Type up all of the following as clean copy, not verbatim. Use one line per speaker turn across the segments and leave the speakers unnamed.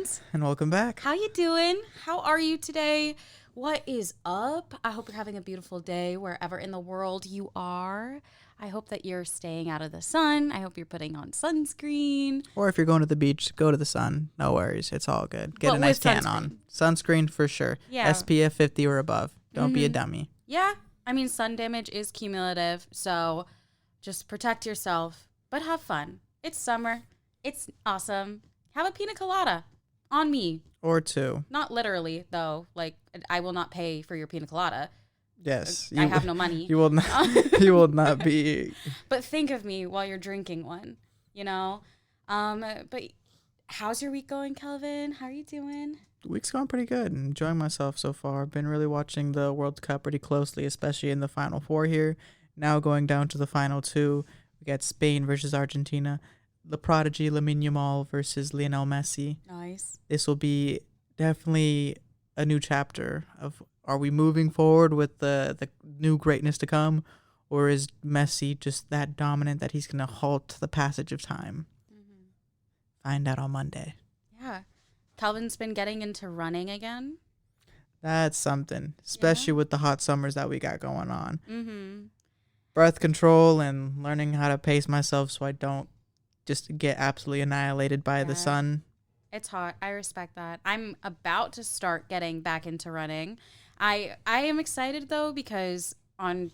friends.
And welcome back.
How you doing? How are you today? What is up? I hope you're having a beautiful day wherever in the world you are. I hope that you're staying out of the sun. I hope you're putting on sunscreen.
Or if you're going to the beach, go to the sun. No worries. It's all good. Get
But
a nice
with
tan
sunscreen.
on. Sunscreen for sure.
Yeah.
SPF 50 or above. Don't be a dummy.
Yeah. I mean, sun damage is cumulative, so just protect yourself, but have fun. It's summer. It's awesome. Have a pina colada on me.
Or two.
Not literally, though. Like, I will not pay for your pina colada.
Yes.
I have no money.
You will not. You will not be.
But think of me while you're drinking one. You know. But how's your week going, Kelvin? How are you doing?
The week's going pretty good. Enjoying myself so far. Been really watching the World Cup pretty closely, especially in the Final Four here. Now going down to the Final Two. We got Spain versus Argentina. The prodigy Lamine Yamal versus Lionel Messi.
Nice.
This will be definitely a new chapter of, are we moving forward with the new greatness to come, or is Messi just that dominant that he's going to halt the passage of time?
Mm-hmm.
Find out on Monday.
Yeah. Kelvin's been getting into running again.
That's something, especially with the hot summers that we got going on.
Mm-hmm.
Breath control and learning how to pace myself so I don't just get absolutely annihilated by the sun.
It's hot. I respect that. I'm about to start getting back into running. I am excited though because on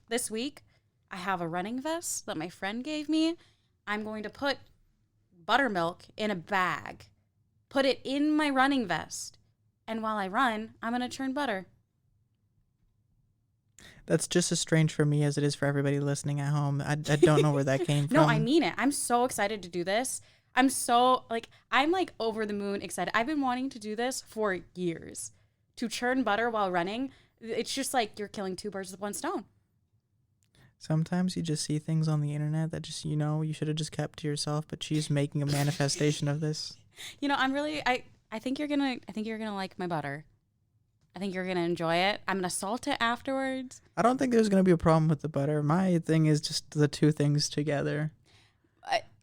this week I have a running vest that my friend gave me. I'm going to put buttermilk in a bag, put it in my running vest, and while I run, I'm going to churn butter.
That's just as strange for me as it is for everybody listening at home. I don't know where that came from.
No, I mean it. I'm so excited to do this. I'm over the moon excited. I've been wanting to do this for years. To churn butter while running, it's just like you're killing two birds with one stone.
Sometimes you just see things on the internet that just, you should have just kept to yourself, but she's making a manifestation of this.
I think you're going to like my butter. I think you're going to enjoy it. I'm going to salt it afterwards.
I don't think there's going to be a problem with the butter. My thing is just the two things together.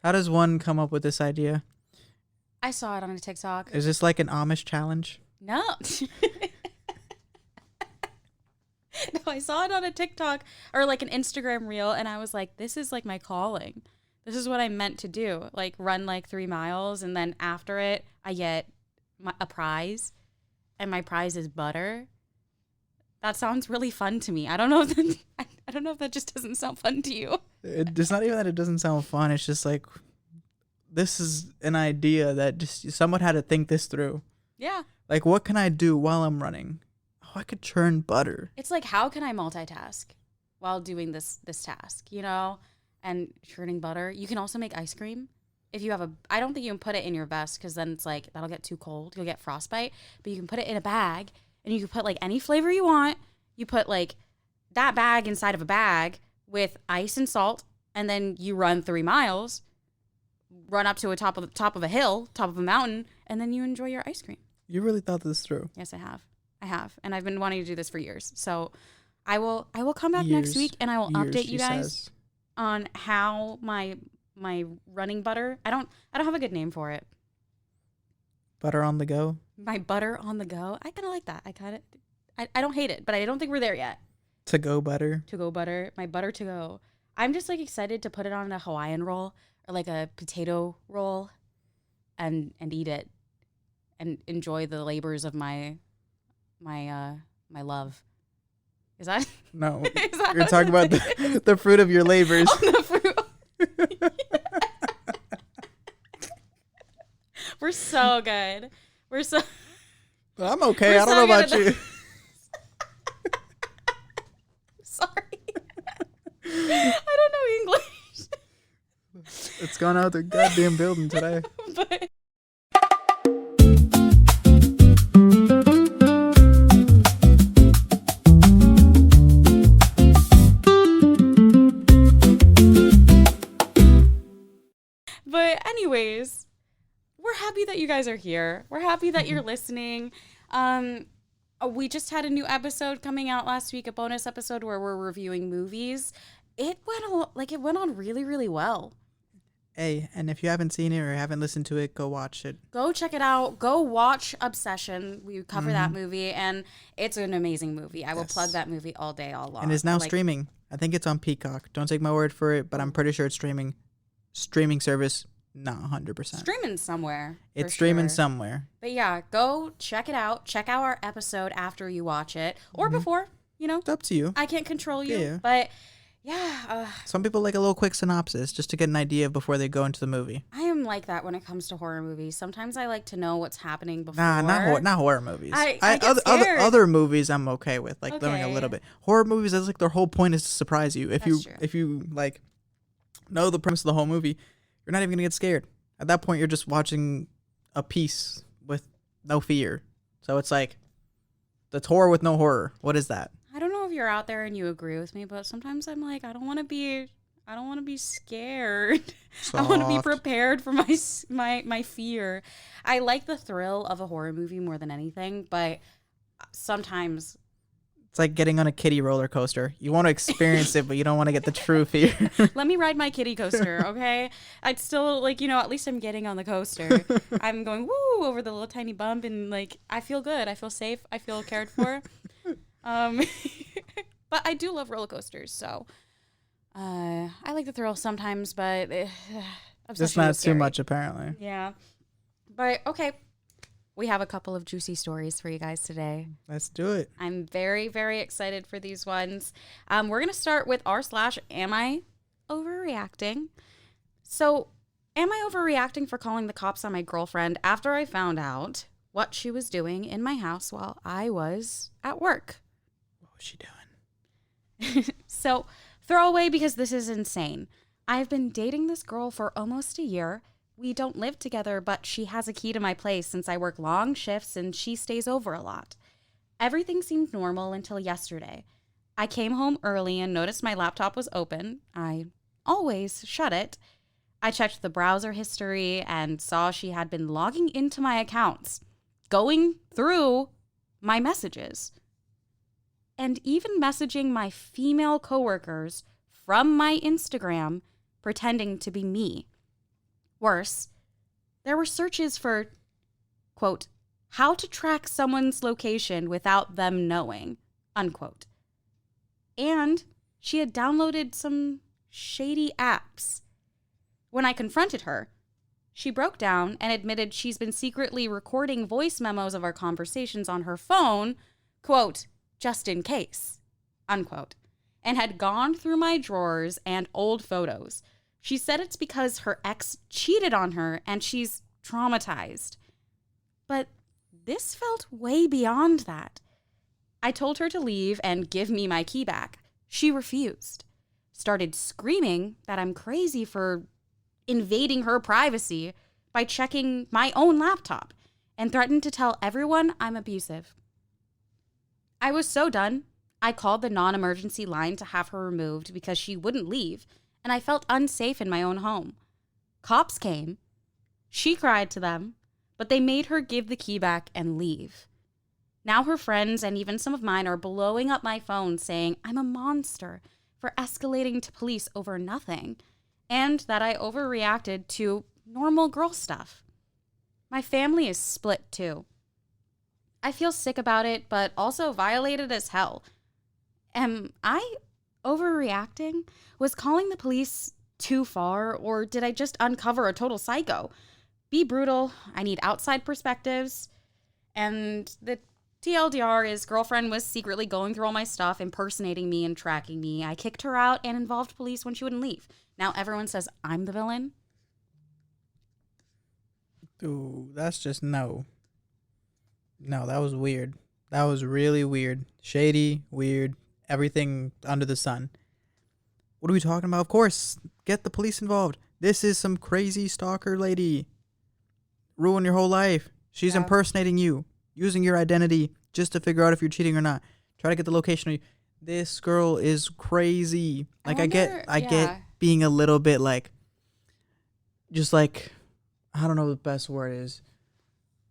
How does one come up with this idea?
I saw it on a TikTok.
Is this like an Amish challenge?
No. No, I saw it on a TikTok or like an Instagram reel, and I was like, this is like my calling. This is what I'm meant to do. Like run like 3 miles, and then after it, I get a prize. And my prize is butter. That sounds really fun to me. I don't know if that just doesn't sound fun to you.
It's not even that it doesn't sound fun. It's just like, this is an idea that just someone had to think this through.
Yeah.
Like, what can I do while I'm running? Oh, I could churn butter.
It's like, how can I multitask while doing this task, And churning butter. You can also make ice cream. If you have I don't think you can put it in your vest because then it's like, that'll get too cold. You'll get frostbite. But you can put it in a bag and you can put like any flavor you want. You put like that bag inside of a bag with ice and salt. And then you run 3 miles, run up to a top of a hill, top of a mountain, and then you enjoy your ice cream.
You really thought this through.
Yes, I have. And I've been wanting to do this for years. So I will come back next week and I will update you guys on how my running butter. I don't have a good name for it.
Butter on the go?
My butter on the go. I kind of like that. I don't hate it, but I don't think we're there yet.
To go butter?
To go butter. My butter to go. I'm just like excited to put it on a Hawaiian roll or like a potato roll and eat it and enjoy the labors of my love. Is that?
No. You're talking about the fruit of your labors.
Oh, the fruit. We're so good.
I'm okay. I don't know about you.
Sorry. I don't know English.
It's gone out the goddamn building today.
But anyways, we're happy that you guys are here. We're happy that you're listening. We just had a new episode coming out last week, a bonus episode where we're reviewing movies. It went on really, really well.
Hey, and if you haven't seen it or haven't listened to it, go watch it.
Go check it out. Go watch Obsession. We cover that movie, and it's an amazing movie. I will plug that movie all day, all long.
And it's now streaming. I think it's on Peacock. Don't take my word for it, but I'm pretty sure it's streaming. Streaming service, not 100%.
Streaming somewhere.
It's streaming somewhere.
But yeah, go check it out. Check out our episode after you watch it, or before. You know,
It's up to you.
I can't control you,
Yeah.
but yeah.
Some people like a little quick synopsis just to get an idea before they go into the movie.
I am like that when it comes to horror movies. Sometimes I like to know what's happening before.
Not horror movies.
I get scared.
Other movies I'm okay with, like learning a
Okay.
little bit. Horror movies, that's like their whole point is to surprise you. If
That's true.
if you like know the premise of the whole movie, you're not even gonna get scared. At that point, you're just watching a piece with no fear. So it's like that's horror with no horror. What is that?
I don't know if you're out there and you agree with me, but sometimes I'm like, I don't want to be scared. I want to be
Soft.
prepared for my fear. I like the thrill of a horror movie more than anything, but sometimes
It's like getting on a kiddie roller coaster. You want to experience it, but you don't want to get the true fear.
let me ride my kiddie coaster, okay? I'd still at least I'm getting on the coaster. I'm going woo over the little tiny bump, and like I feel good. I feel safe. I feel cared for. But I do love roller coasters, so I like the thrill sometimes, but
Just
Obsession
not
was
too
scary.
much, apparently.
Yeah. But okay, we have a couple of juicy stories for you guys today.
Let's do it.
I'm very, very excited for these ones. We're going to start with r/am I overreacting? So, am I overreacting for calling the cops on my girlfriend after I found out what she was doing in my house while I was at work?
What was she doing?
So, throwaway because this is insane. I've been dating this girl for almost a year. We don't live together, but she has a key to my place since I work long shifts and she stays over a lot. Everything seemed normal until yesterday. I came home early and noticed my laptop was open. I always shut it. I checked the browser history and saw she had been logging into my accounts, going through my messages, and even messaging my female coworkers from my Instagram, pretending to be me. Worse, there were searches for, quote, how to track someone's location without them knowing, unquote. And she had downloaded some shady apps. When I confronted her, she broke down and admitted she's been secretly recording voice memos of our conversations on her phone, quote, just in case, unquote, and had gone through my drawers and old photos. She said it's because her ex cheated on her and she's traumatized. But this felt way beyond that. I told her to leave and give me my key back. She refused. Started screaming that I'm crazy for invading her privacy by checking my own laptop, and threatened to tell everyone I'm abusive. I was so done. I called the non-emergency line to have her removed because she wouldn't leave, and I felt unsafe in my own home. Cops came. She cried to them, but they made her give the key back and leave. Now her friends and even some of mine are blowing up my phone saying I'm a monster for escalating to police over nothing, and that I overreacted to normal girl stuff. My family is split too. I feel sick about it, but also violated as hell. Am I overreacting? Was calling the police too far, or did I just uncover a total psycho? Be brutal. I need outside perspectives. And the TLDR is girlfriend was secretly going through all my stuff, impersonating me and tracking me. I kicked her out and involved police when she wouldn't leave. Now everyone says I'm the villain.
Ooh, that's just no. No, that was weird. That was really weird. Shady, weird, everything under the sun. What are we talking about? Of course, get the police involved. This is some crazy stalker lady. Ruin your whole life. She's impersonating you, using your identity just to figure out if you're cheating or not. Try to get the location of you. This girl is crazy. Like I get being a little bit like, just like, I don't know what the best word is,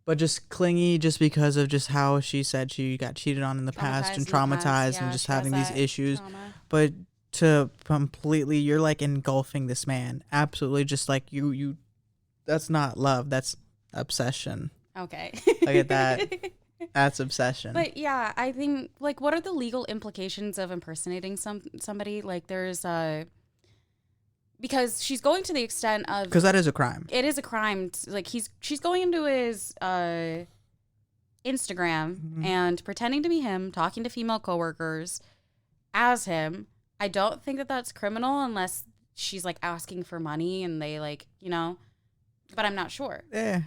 but just clingy just because of just how she said she got cheated on in the past and traumatized and just having these issues.
Trauma.
But to completely, you're like engulfing this man. Absolutely, just like you. That's not love. That's obsession.
Okay.
Look at that. That's obsession.
But yeah, I think like what are the legal implications of impersonating somebody? Like there's because she's going to the extent of,
because that is a crime.
It is a crime. Like she's going into his Instagram and pretending to be him, talking to female coworkers as him. I don't think that that's criminal unless she's like asking for money and they like, you know, but I'm not sure.
Yeah.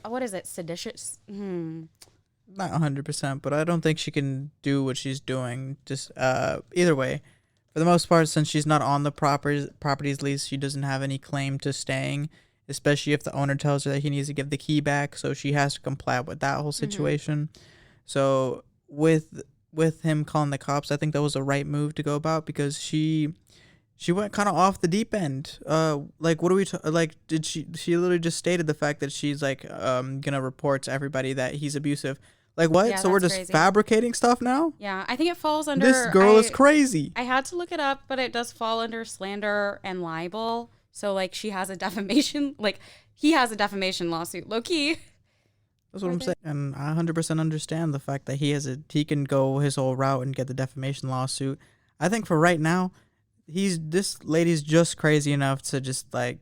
What is it? Seditious?
Not 100%, but I don't think she can do what she's doing. Just either way, for the most part, since she's not on the property's lease, she doesn't have any claim to staying, especially if the owner tells her that he needs to give the key back. So she has to comply with that whole situation. So with him calling the cops, I think that was the right move to go about, because she went kind of off the deep end. Like, what are we like? Did she literally just stated the fact that she's like gonna report to everybody that he's abusive. Like, what?
Yeah,
so we're just
crazy.
Fabricating stuff now?
Yeah, I think it falls under.
This girl is crazy.
I had to look it up, but it does fall under slander and libel. So like, she has a defamation. Like, he has a defamation lawsuit. Low key.
That's what I'm saying, and I 100% understand the fact that he can go his whole route and get the defamation lawsuit. I think for right now, this lady's just crazy enough to just like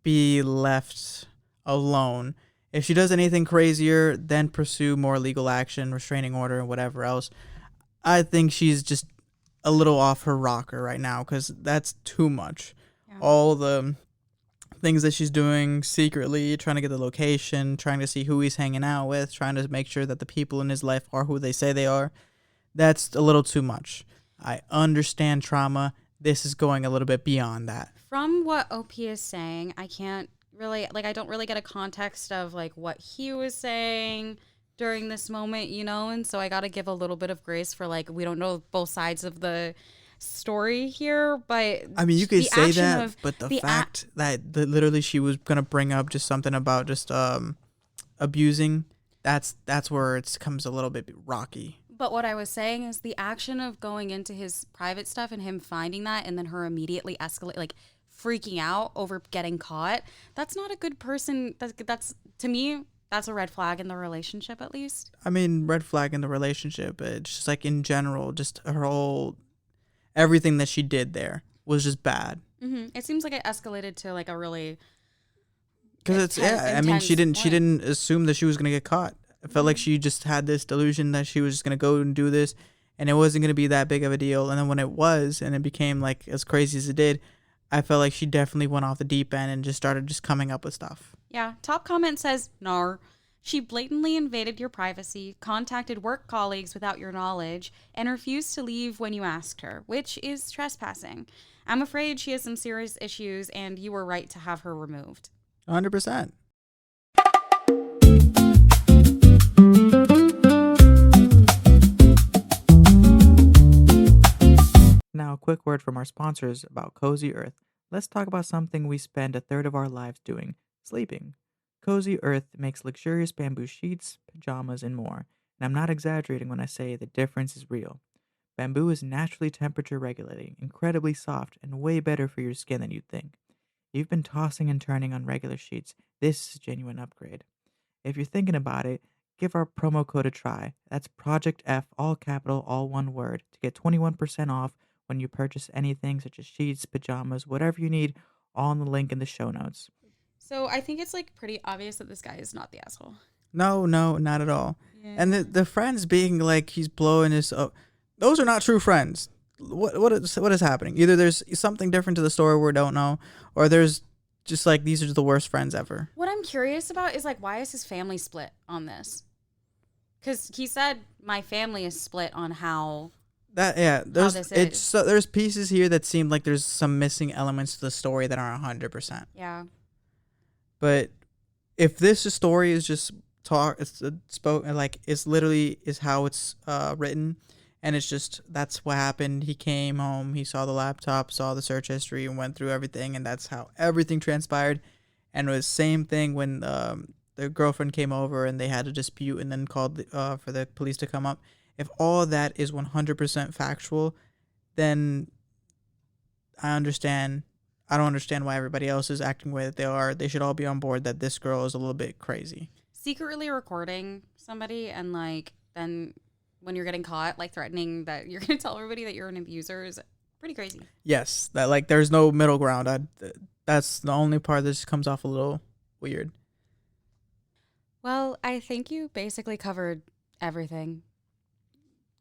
be left alone. If she does anything crazier, then pursue more legal action, restraining order, and whatever else. I think she's just a little off her rocker right now, because that's too much. Yeah. All the things that she's doing secretly, trying to get the location, trying to see who he's hanging out with, trying to make sure that the people in his life are who they say they are. That's a little too much. I understand trauma. This is going a little bit beyond that.
From what OP is saying, I can't really, like, I don't really get a context of like what he was saying during this moment, you know? And so I got to give a little bit of grace for like, we don't know both sides of the story here, but
I mean, you could say that, but the fact that literally she was going to bring up just something about just abusing, that's where it comes a little bit rocky.
But what I was saying is the action of going into his private stuff and him finding that and then her immediately escalate, like freaking out over getting caught. That's not a good person. That's to me, that's a red flag in the relationship, at least.
I mean, red flag in the relationship, but just like in general, just her whole, everything that she did there was just bad. Mm-hmm.
It seems like it escalated to like a really,
because it's, yeah, I mean, she didn't assume that she was going to get caught. I felt like she just had this delusion that she was just going to go and do this and it wasn't going to be that big of a deal. And then when it was, and it became like as crazy as it did, I felt like she definitely went off the deep end and just started just coming up with stuff.
Yeah. Top comment says, "Nar. She blatantly invaded your privacy, contacted work colleagues without your knowledge, and refused to leave when you asked her, which is trespassing. I'm afraid she has some serious issues and you were right to have her removed."
100%. Now, a quick word from our sponsors about Cozy Earth. Let's talk about something we spend a third of our lives doing: sleeping. Cozy Earth makes luxurious bamboo sheets, pajamas, and more. And I'm not exaggerating when I say the difference is real. Bamboo is naturally temperature regulating, incredibly soft, and way better for your skin than you'd think. If you've been tossing and turning on regular sheets, this is a genuine upgrade. If you're thinking about it, give our promo code a try. That's Project F, all capital, all one word, to get 21% off when you purchase anything such as sheets, pajamas, whatever you need, all in the link in the show notes.
So I think it's like pretty obvious that this guy is not the asshole.
No, not at all. Yeah. And the friends being like he's blowing his, those are not true friends. What is happening? Either there's something different to the story we don't know, or there's just like these are the worst friends ever.
What I'm curious about is like, why is his family split on this? Because he said my family is split on how. There's
pieces here that seem like there's some missing elements to the story that aren't 100%.
Yeah.
But if this story is just spoken, like it's literally is how it's written, and it's just that's what happened. He came home, he saw the laptop, saw the search history, and went through everything, and that's how everything transpired. And it was the same thing when the girlfriend came over and they had a dispute, and then called for the police to come up. If all of that is 100% factual, then I understand. I don't understand why everybody else is acting the way that they are. They should all be on board that this girl is a little bit crazy.
Secretly recording somebody and like then when you're getting caught, like threatening that you're going to tell everybody that you're an abuser is pretty crazy.
Yes, that like there's no middle ground. That's the only part that just comes off a little weird.
Well, I think you basically covered everything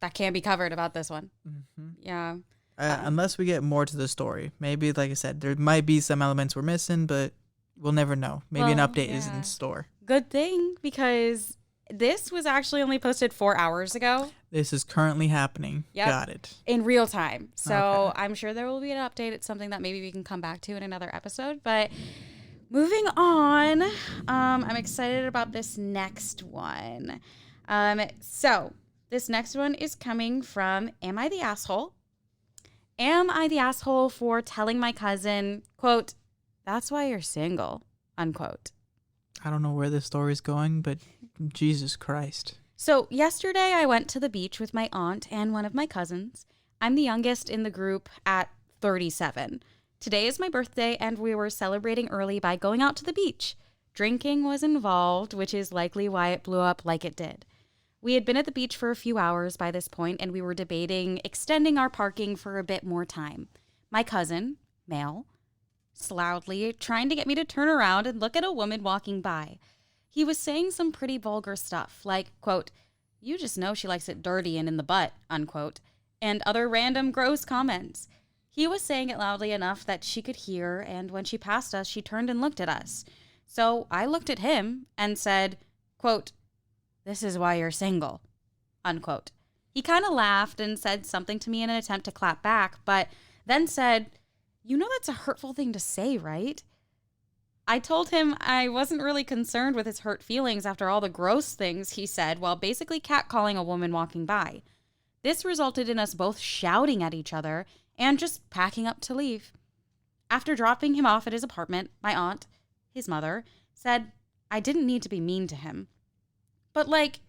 that can be covered about this one.
Mm-hmm.
Yeah.
Unless we get more to the story. Maybe, like I said, there might be some elements we're missing, but we'll never know. Maybe an update is in store.
Good thing, because this was actually only posted 4 hours ago.
This is currently happening.
Yep.
Got it.
In real time. So
Okay.
I'm sure there will be an update. It's something that maybe we can come back to in another episode. But moving on, I'm excited about this next one. So this next one is coming from Am I the Asshole? Am I the asshole for telling my cousin, quote, that's why you're single, unquote.
I don't know where this story is going, but Jesus Christ.
So yesterday I went to the beach with my aunt and one of my cousins. I'm the youngest in the group at 37. Today is my birthday and we were celebrating early by going out to the beach. Drinking was involved, which is likely why it blew up like it did. We had been at the beach for a few hours by this point, and we were debating extending our parking for a bit more time. My cousin, male, loudly trying to get me to turn around and look at a woman walking by. He was saying some pretty vulgar stuff, like, quote, you just know she likes it dirty and in the butt, unquote, and other random gross comments. He was saying it loudly enough that she could hear, and when she passed us, she turned and looked at us. So I looked at him and said, quote, this is why you're single, unquote. He kind of laughed and said something to me in an attempt to clap back, but then said, you know that's a hurtful thing to say, right? I told him I wasn't really concerned with his hurt feelings after all the gross things he said while basically catcalling a woman walking by. This resulted in us both shouting at each other and just packing up to leave. After dropping him off at his apartment, my aunt, his mother, said I didn't need to be mean to him. But, like,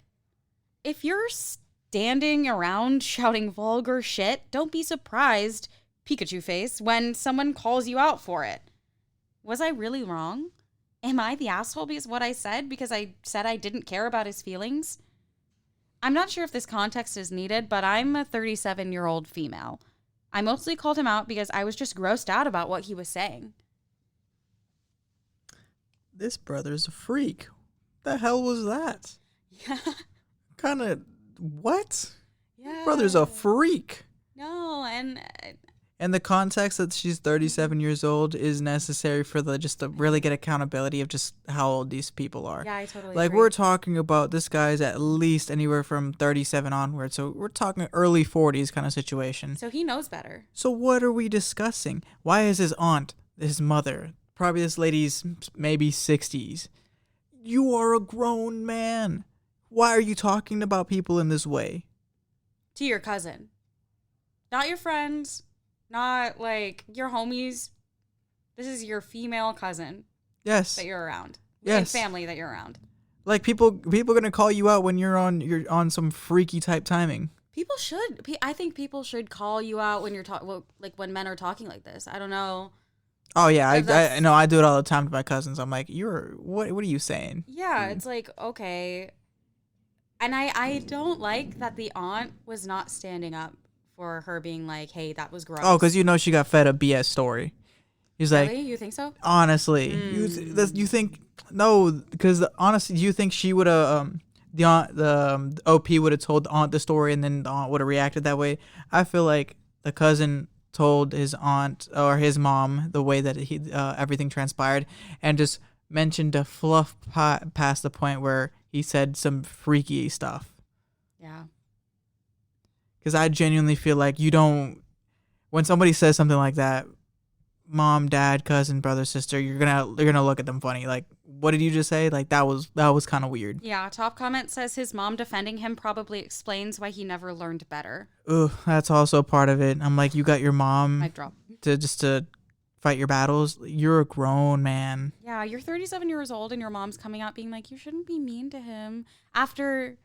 if you're standing around shouting vulgar shit, don't be surprised, Pikachu face, when someone calls you out for it. Was I really wrong? Am I the asshole because of what I said? Because I said I didn't care about his feelings? I'm not sure if this context is needed, but I'm a 37-year-old female. I mostly called him out because I was just grossed out about what he was saying.
This brother's a freak. The hell was that?
Yeah.
Kind of, what?
Yeah.
Brother's a freak.
No,
And the context that she's 37 years old is necessary for just to really get accountability of just how old these people are.
yeah, I totally
Like,
agree.
we're talking about this guy's at least anywhere from 37 onward. So we're talking early 40s kind of situation.
So he knows better.
So what are we discussing? Why is his aunt, his mother, probably this lady's maybe 60s? You are a grown man. Why are you talking about people in this way?
To your cousin. Not your friends. Not, like, your homies. This is your female cousin
Yes.
that you're around.
Yes.
And family that you're around.
Like, people gonna call you out when you're on some freaky type timing.
People should. I think people should call you out when you're talking, like, when men are talking like this. I don't know.
Oh yeah,
That's-
I know. I do it all the time to my cousins. I'm like, what are you saying?
Yeah, it's like, okay. And I don't like that the aunt was not standing up for her being like, hey, that was gross.
Oh, because she got fed a BS story. He's like,
Really? You think so?
honestly, you think no? Because honestly, you think she would have the aunt the OP would have told the aunt the story and then the aunt would have reacted that way? I feel like the cousin told his aunt or his mom the way that he everything transpired and just mentioned a fluff past the point where he said some freaky stuff.
Yeah.
Because I genuinely feel like when somebody says something like that, mom, dad, cousin, brother, sister, you're gonna look at them funny. Like, what did you just say? Like, that was kind of weird.
Yeah, top comment says his mom defending him probably explains why he never learned better.
Ugh, that's also part of it. I'm like, you got your mom
Mic drop.
to fight your battles. You're a grown man.
Yeah, you're 37 years old and your mom's coming out being like, you shouldn't be mean to him. After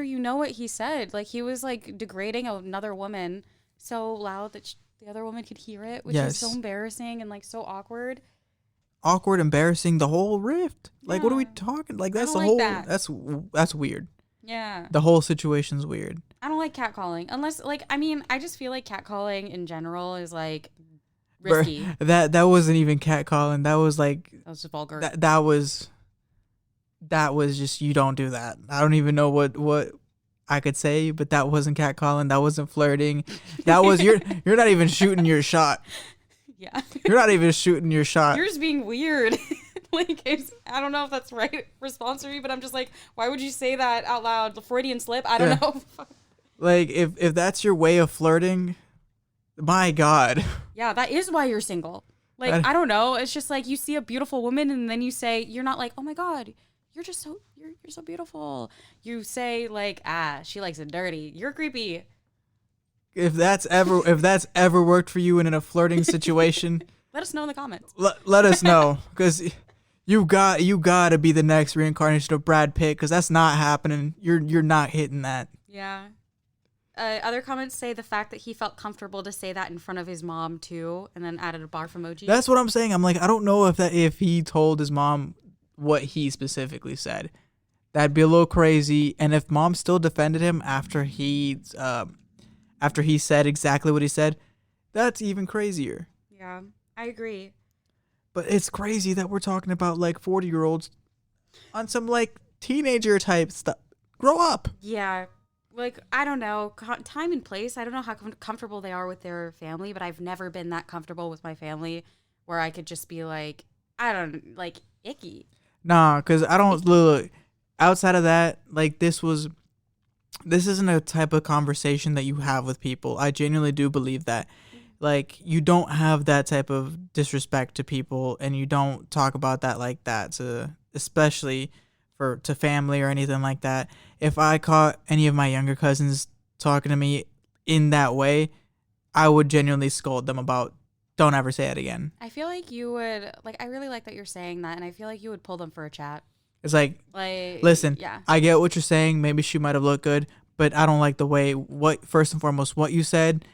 you know what he said, like he was like degrading another woman so loud that the other woman could hear it, which is so embarrassing and like so awkward.
Awkward, embarrassing, the whole rift. Like, what are we talking? Like, that's the whole.
That.
That's weird.
Yeah.
The whole situation's weird.
I don't like catcalling unless, like, I mean, I just feel like catcalling in general is like risky.
That wasn't even catcalling. That was like.
That was just vulgar.
That was just, you don't do that. I don't even know what I could say, but that wasn't catcalling. That wasn't flirting. That was you're not even shooting your shot.
Yeah.
You're not even shooting your shot.
You're just being weird. Like, I don't know if that's right response to me, but I'm just like, why would you say that out loud? The Freudian slip? I don't know.
Like, if that's your way of flirting, my God.
Yeah, that is why you're single. Like, I don't know. It's just like you see a beautiful woman and then you say, you're not like, oh my God, you're just so, you're so beautiful. You say like, she likes it dirty. You're creepy.
If that's ever worked for you in a flirting situation,
let us know in the comments.
Let us know, because you got to be the next reincarnation of Brad Pitt, because that's not happening. You're not hitting that.
Yeah. Other comments say the fact that he felt comfortable to say that in front of his mom too, and then added a barf emoji.
That's what I'm saying. I'm like, I don't know if he told his mom what he specifically said. That'd be a little crazy. And if mom still defended him after he said exactly what he said, that's even crazier.
Yeah, I agree.
But it's crazy that we're talking about like 40-year-olds on some like teenager type stuff. Grow up.
Yeah. Like, I don't know, time and place. I don't know how comfortable they are with their family, but I've never been that comfortable with my family where I could just be like, I don't, like, icky.
Nah, because I don't, look, outside of that, like, this isn't a type of conversation that you have with people. I genuinely do believe that. Like, you don't have that type of disrespect to people, and you don't talk about that like that, especially to family or anything like that. If I caught any of my younger cousins talking to me in that way, I would genuinely scold them about, don't ever say it again.
I feel like you would, like, I really like that you're saying that, and I feel like you would pull them for a chat.
It's like listen, yeah. I get what you're saying. Maybe she might have looked good, but I don't like the way, first and foremost, what you said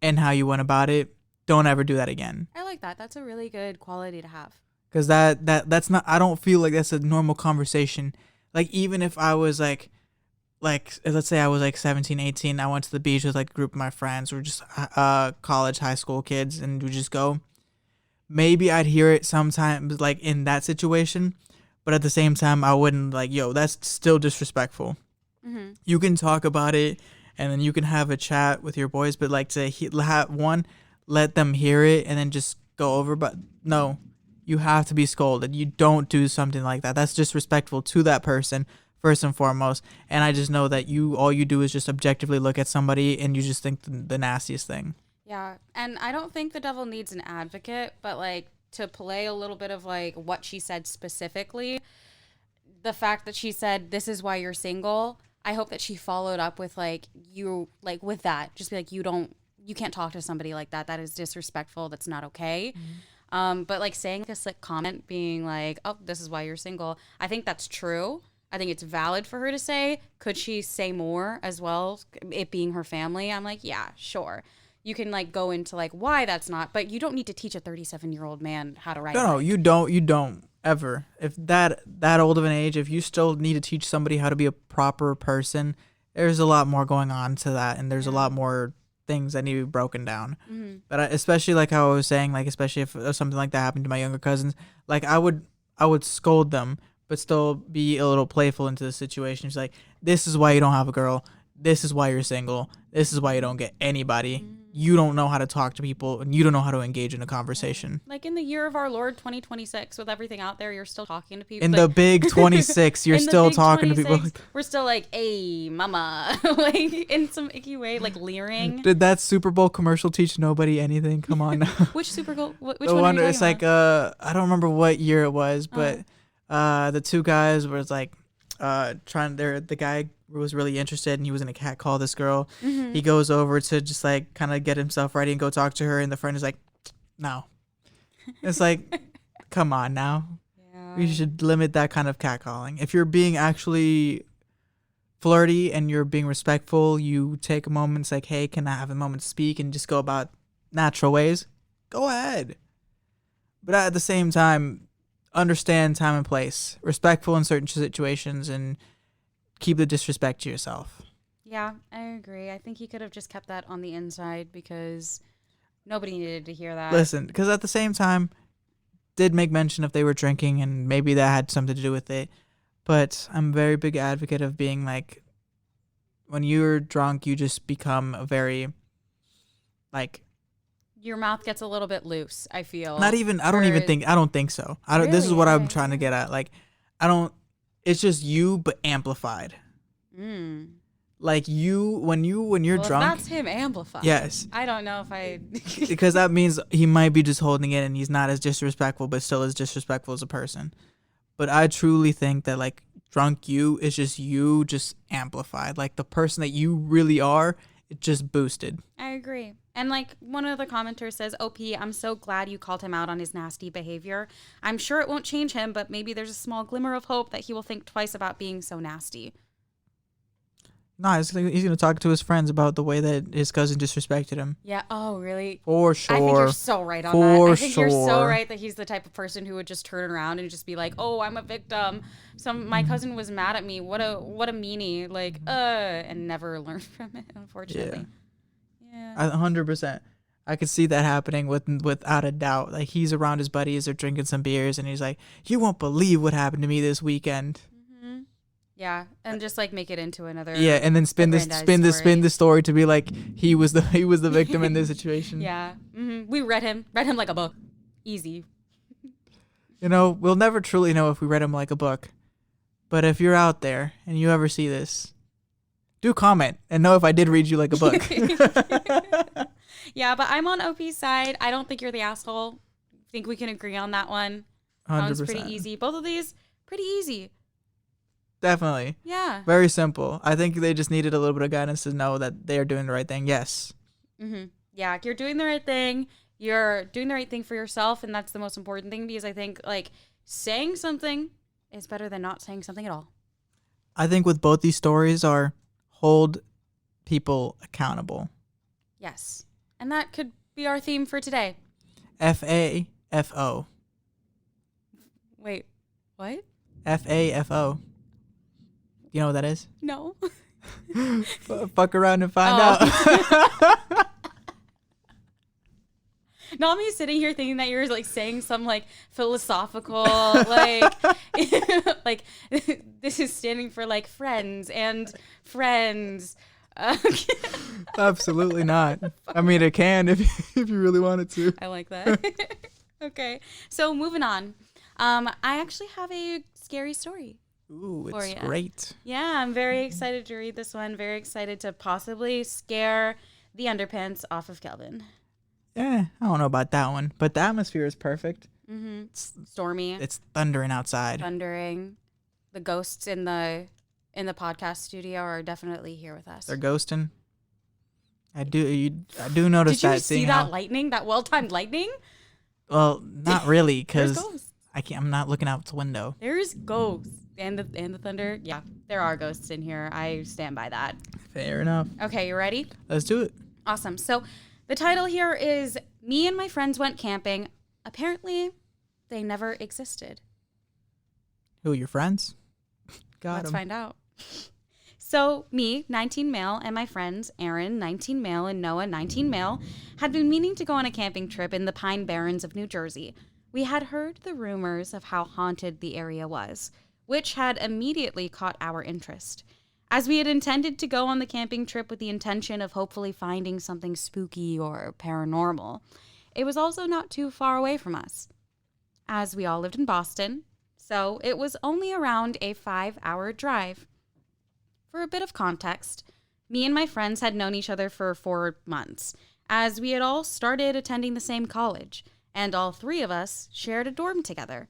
and how you went about it. Don't ever do that again.
I like that. That's a really good quality to have.
Because that's not, I don't feel like that's a normal conversation. Like, even if I was like, let's say I was like 17, 18, I went to the beach with like a group of my friends, or just college, high school kids, and we just go. Maybe I'd hear it sometimes, like in that situation, but at the same time, I wouldn't like, yo, that's still disrespectful. Mm-hmm. You can talk about it, and then you can have a chat with your boys, but like to let them hear it and then just go over. But no. You have to be scolded. You don't do something like that. That's disrespectful to that person, first and foremost. And I just know that all you do is just objectively look at somebody and you just think the nastiest thing.
Yeah. And I don't think the devil needs an advocate, but like to play a little bit of like what she said specifically, the fact that she said, this is why you're single. I hope that she followed up with like, with that, just be like, you can't talk to somebody like that. That is disrespectful. That's not okay. Mm-hmm. But like saying a slick comment being like, oh, this is why you're single. I think that's true. I think it's valid for her to say. Could she say more as well? It being her family. I'm like, yeah, sure. You can like go into like why that's not, but you don't need to teach a 37-year-old man how to ride.
No, you don't ever. If that old of an age, if you still need to teach somebody how to be a proper person, there's a lot more going on to that. And there's a lot more things that need to be broken down. Mm-hmm. But especially like how I was saying, like especially if something like that happened to my younger cousins, like I would scold them, but still be a little playful into the situation. It's like, this is why you don't have a girl. This is why you're single. This is why you don't get anybody. Mm-hmm. You don't know how to talk to people, and you don't know how to engage in a conversation.
Like in the year of our Lord 2026, with everything out there, you're still talking to people.
In the big 26, you're still talking to people.
We're still like, hey, mama, like in some icky way, like leering.
Did that Super Bowl commercial teach nobody anything? Come on.
Which Super Bowl? Which
the
one?
It's like I don't remember what year it was, but the two guys was like the guy was really interested, and he was gonna catcall this girl. Mm-hmm. He goes over to just like kind of get himself ready and go talk to her, and the friend is like, no. It's like, come on now. Yeah. You should limit that kind of catcalling. If you're being actually flirty and you're being respectful, you take a moment, it's like, hey, can I have a moment to speak, and just go about natural ways, go ahead. But at the same time, understand time and place, respectful in certain situations, and keep the disrespect to yourself.
Yeah, I agree. I think he could have just kept that on the inside because nobody needed to hear that.
Listen, because at the same time, did make mention if they were drinking, and maybe that had something to do with it. But I'm a very big advocate of being like, when you're drunk, you just become a very, like,
your mouth gets a little bit loose, I feel.
not even, I don't think so. This is
Really?
what I'm
Okay.
trying to get at. Like, it's just you, but amplified. Like when you're
Well,
drunk.
if that's him amplified.
Yes.
I don't know if I.
Because that means he might be just holding it and he's not as disrespectful, but still as disrespectful as a person. But I truly think that, like, drunk you is just you just amplified. Like, the person that you really are, it just boosted.
I agree. And like one of the commenters says, OP, I'm so glad you called him out on his nasty behavior. I'm sure it won't change him, but maybe there's a small glimmer of hope that he will think twice about being so nasty.
No, he's going to talk to his friends about the way that his cousin disrespected him.
Yeah. Oh, really?
For sure.
I think you're so right on that. I think you're so right that he's the type of person who would just turn around and just be like, "Oh, I'm a victim. My cousin was mad at me. What a meanie." Like, and never learn from it, unfortunately. Yeah.
100%. I could see that happening without a doubt. Like, he's around his buddies, they're drinking some beers, and he's like, "You won't believe what happened to me this weekend."
Yeah, and just like make it into another.
Yeah, and then spin the story to be like he was the victim in this situation.
Yeah, we read him like a book, easy.
We'll never truly know if we read him like a book, but if you're out there and you ever see this, do comment and know if I did read you like a book.
Yeah, but I'm on OP's side. I don't think you're the asshole. I think we can agree on that one.
100%.
Sounds pretty easy. Both of these pretty easy.
Definitely.
Yeah.
Very simple. I think they just needed a little bit of guidance to know that they are doing the right thing. Yes.
Yeah, you're doing the right thing. You're doing the right thing for yourself, and that's the most important thing because I think, like, saying something is better than not saying something at all.
I think with both these stories are hold people accountable.
Yes. And that could be our theme for today.
FAFO.
Wait, what?
FAFO. You know what that is?
No.
Fuck around and find out.
Not me sitting here thinking that you're like saying some like philosophical like like this is standing for like friends and friends.
Absolutely not. I mean, it can if you really wanted to.
I like that. Okay, so moving on. I actually have a scary story.
Ooh, it's great.
Yeah, I'm very excited to read this one. Very excited to possibly scare the underpants off of Kelvin.
Yeah, I don't know about that one, but the atmosphere is perfect.
It's stormy.
It's thundering outside.
Thundering. The ghosts in the podcast studio are definitely here with us.
They're ghosting. I do notice that.
Did you see that lightning? That well-timed lightning?
Well, not really, because
ghosts.
I'm not looking out the window.
There's ghosts and the thunder. Yeah, there are ghosts in here. I stand by that.
Fair enough.
Okay, you ready?
Let's do it.
Awesome. So the title here is Me and My Friends Went Camping. Apparently, they never existed.
Who, your friends?
Let's find out. So me, 19 male, and my friends, Aaron, 19 male, and Noah, 19 male, had been meaning to go on a camping trip in the Pine Barrens of New Jersey. We had heard the rumors of how haunted the area was, which had immediately caught our interest. As we had intended to go on the camping trip with the intention of hopefully finding something spooky or paranormal, it was also not too far away from us. As we all lived in Boston, so it was only around a 5-hour drive. For a bit of context, me and my friends had known each other for 4 months, as we had all started attending the same college, and all 3 of us shared a dorm together.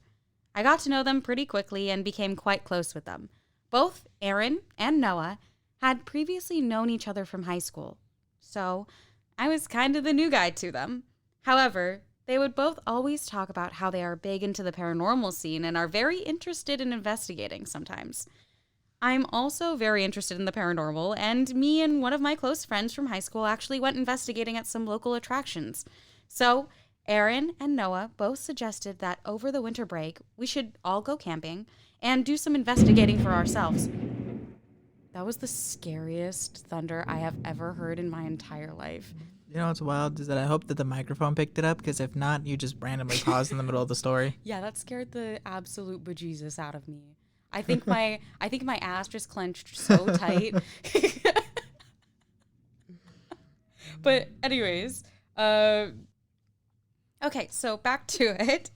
I got to know them pretty quickly and became quite close with them. Both Aaron and Noah had previously known each other from high school, so I was kind of the new guy to them. However, they would both always talk about how they are big into the paranormal scene and are very interested in investigating sometimes. I'm also very interested in the paranormal, and me and one of my close friends from high school actually went investigating at some local attractions. So, Aaron and Noah both suggested that over the winter break, we should all go camping and do some investigating for ourselves. That was the scariest thunder I have ever heard in my entire life.
You know what's wild is that I hope that the microphone picked it up, because if not, you just randomly paused in the middle of the story.
Yeah, that scared the absolute bejesus out of me. I think my ass just clenched so tight. But anyways, okay, so back to it.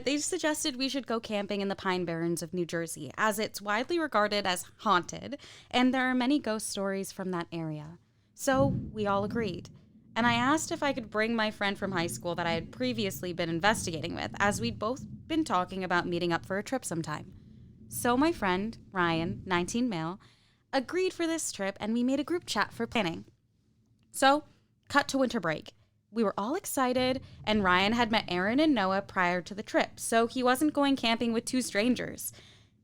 They suggested we should go camping in the Pine Barrens of New Jersey, as it's widely regarded as haunted, and there are many ghost stories from that area. So we all agreed. And I asked if I could bring my friend from high school that I had previously been investigating with, as we'd both been talking about meeting up for a trip sometime. So my friend, Ryan, 19 male, agreed for this trip, and we made a group chat for planning. So, cut to winter break. We were all excited, and Ryan had met Aaron and Noah prior to the trip, so he wasn't going camping with two strangers.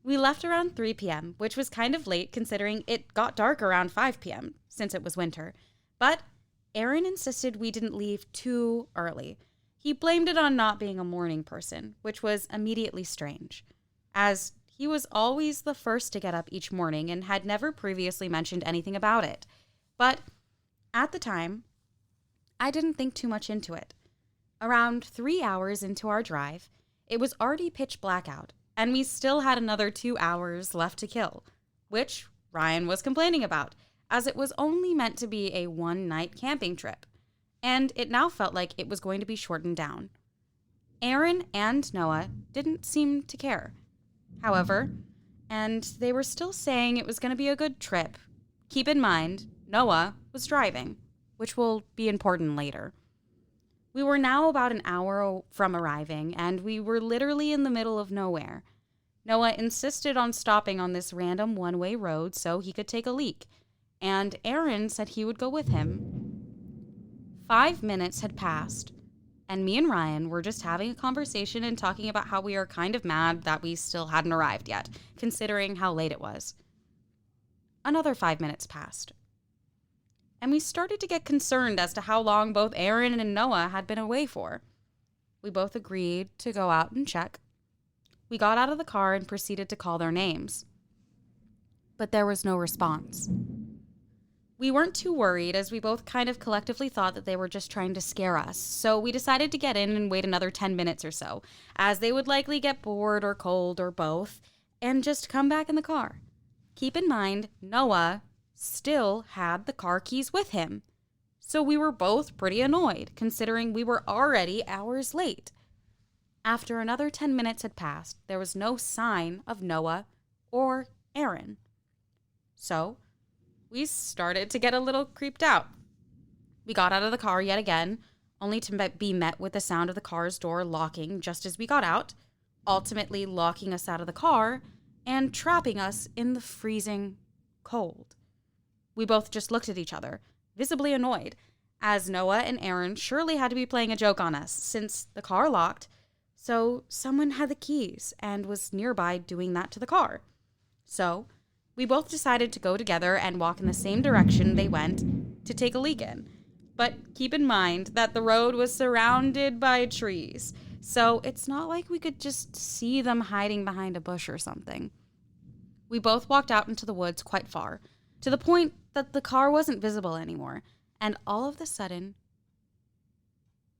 We left around 3 p.m., which was kind of late considering it got dark around 5 p.m., since it was winter. But Aaron insisted we didn't leave too early. He blamed it on not being a morning person, which was immediately strange, as he was always the first to get up each morning and had never previously mentioned anything about it. But at the time, I didn't think too much into it. Around 3 hours into our drive, it was already pitch black out, and we still had another 2 hours left to kill, which Ryan was complaining about, as it was only meant to be a one-night camping trip, and it now felt like it was going to be shortened down. Aaron and Noah didn't seem to care, however, and they were still saying it was going to be a good trip. Keep in mind, Noah was driving, which will be important later. We were now about an hour from arriving, and we were literally in the middle of nowhere. Noah insisted on stopping on this random one-way road so he could take a leak, and Aaron said he would go with him. 5 minutes had passed, and me and Ryan were just having a conversation and talking about how we are kind of mad that we still hadn't arrived yet, considering how late it was. Another 5 minutes passed, and we started to get concerned as to how long both Aaron and Noah had been away for. We both agreed to go out and check. We got out of the car and proceeded to call their names, but there was no response. We weren't too worried, as we both kind of collectively thought that they were just trying to scare us, so we decided to get in and wait another 10 minutes or so, as they would likely get bored or cold or both, and just come back in the car. Keep in mind, Noah still had the car keys with him, so we were both pretty annoyed, considering we were already hours late. After another 10 minutes had passed, there was no sign of Noah or Aaron. So we started to get a little creeped out. We got out of the car yet again, only to be met with the sound of the car's door locking just as we got out, ultimately locking us out of the car and trapping us in the freezing cold. We both just looked at each other, visibly annoyed, as Noah and Aaron surely had to be playing a joke on us since the car locked, so someone had the keys and was nearby doing that to the car. So we both decided to go together and walk in the same direction they went to take a leak in. But keep in mind that the road was surrounded by trees, so it's not like we could just see them hiding behind a bush or something. We both walked out into the woods quite far, to the point that the car wasn't visible anymore, and all of a sudden,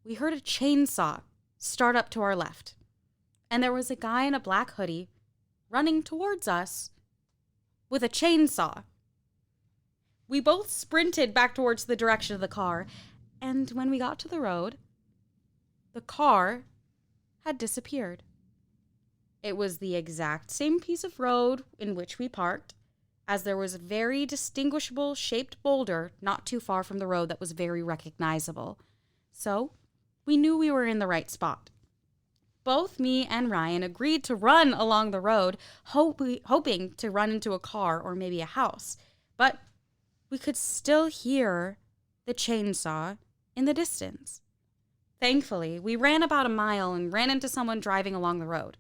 we heard a chainsaw start up to our left, and there was a guy in a black hoodie running towards us with a chainsaw. We both sprinted back towards the direction of the car, and when we got to the road, the car had disappeared. It was the exact same piece of road in which we parked, as there was a very distinguishable shaped boulder not too far from the road that was very recognizable. So we knew we were in the right spot. Both me and Ryan agreed to run along the road, hoping to run into a car or maybe a house. But we could still hear the chainsaw in the distance. Thankfully, we ran about a mile and ran into someone driving along the road.